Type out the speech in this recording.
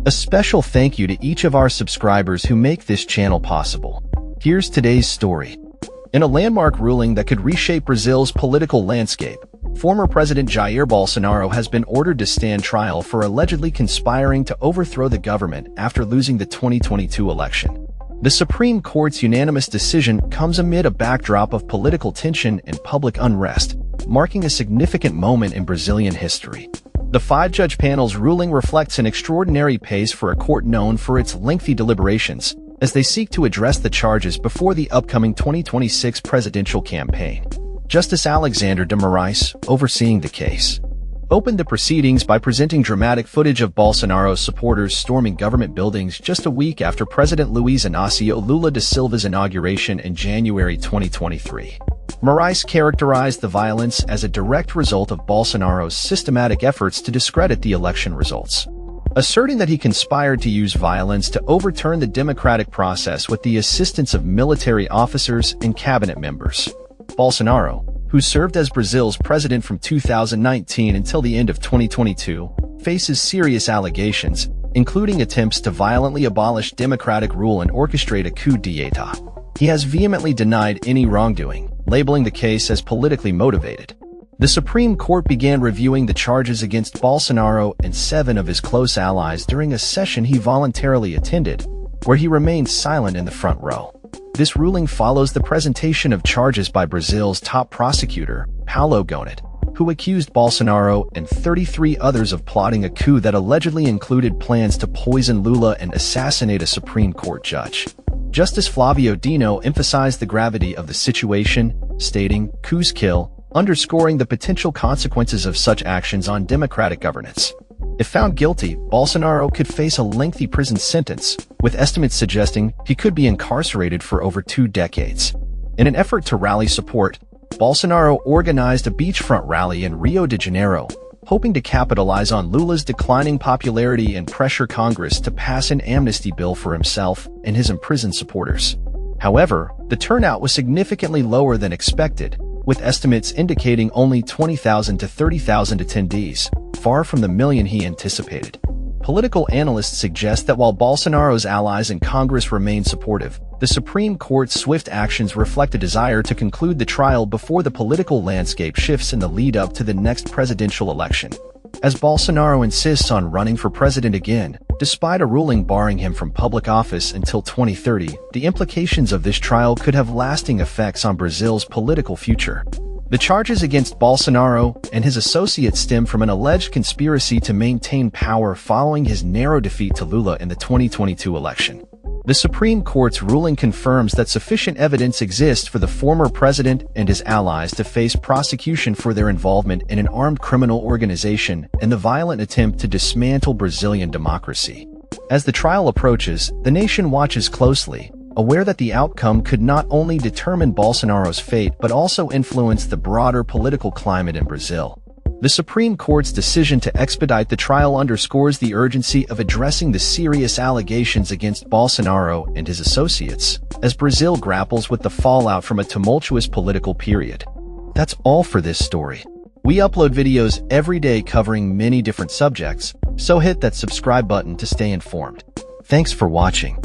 A special thank you to each of our subscribers who make this channel possible. Here's today's story. In a landmark ruling that could reshape Brazil's political landscape, former President Jair Bolsonaro has been ordered to stand trial for allegedly conspiring to overthrow the government after losing the 2022 election. The Supreme Court's unanimous decision comes amid a backdrop of political tension and public unrest, marking a significant moment in Brazilian history. The five-judge panel's ruling reflects an extraordinary pace for a court known for its lengthy deliberations, as they seek to address the charges before the upcoming 2026 presidential campaign. Justice Alexander de Moraes, overseeing the case, opened the proceedings by presenting dramatic footage of Bolsonaro's supporters storming government buildings just a week after President Luiz Inácio Lula da Silva's inauguration in January 2023. Moraes characterized the violence as a direct result of Bolsonaro's systematic efforts to discredit the election results, asserting that he conspired to use violence to overturn the democratic process with the assistance of military officers and cabinet members. Bolsonaro, who served as Brazil's president from 2019 until the end of 2022, faces serious allegations, including attempts to violently abolish democratic rule and orchestrate a coup d'état. He has vehemently denied any wrongdoing, labeling the case as politically motivated. The Supreme Court began reviewing the charges against Bolsonaro and 7 of his close allies during a session he voluntarily attended, where he remained silent in the front row. This ruling follows the presentation of charges by Brazil's top prosecutor, Paulo Gonet, who accused Bolsonaro and 33 others of plotting a coup that allegedly included plans to poison Lula and assassinate a Supreme Court judge. Justice Flávio Dino emphasized the gravity of the situation, stating, "Coups kill," underscoring the potential consequences of such actions on democratic governance. If found guilty, Bolsonaro could face a lengthy prison sentence, with estimates suggesting he could be incarcerated for over 2 decades. In an effort to rally support, Bolsonaro organized a beachfront rally in Rio de Janeiro, hoping to capitalize on Lula's declining popularity and pressure Congress to pass an amnesty bill for himself and his imprisoned supporters. However, the turnout was significantly lower than expected, with estimates indicating only 20,000 to 30,000 attendees, far from the million he anticipated. Political analysts suggest that while Bolsonaro's allies in Congress remain supportive, the Supreme Court's swift actions reflect a desire to conclude the trial before the political landscape shifts in the lead-up to the next presidential election. As Bolsonaro insists on running for president again, despite a ruling barring him from public office until 2030, the implications of this trial could have lasting effects on Brazil's political future. The charges against Bolsonaro and his associates stem from an alleged conspiracy to maintain power following his narrow defeat to Lula in the 2022 election. The Supreme Court's ruling confirms that sufficient evidence exists for the former president and his allies to face prosecution for their involvement in an armed criminal organization and the violent attempt to dismantle Brazilian democracy. As the trial approaches, the nation watches closely, aware that the outcome could not only determine Bolsonaro's fate but also influence the broader political climate in Brazil. The Supreme Court's decision to expedite the trial underscores the urgency of addressing the serious allegations against Bolsonaro and his associates, as Brazil grapples with the fallout from a tumultuous political period. That's all for this story. We upload videos every day covering many different subjects, so hit that subscribe button to stay informed. Thanks for watching.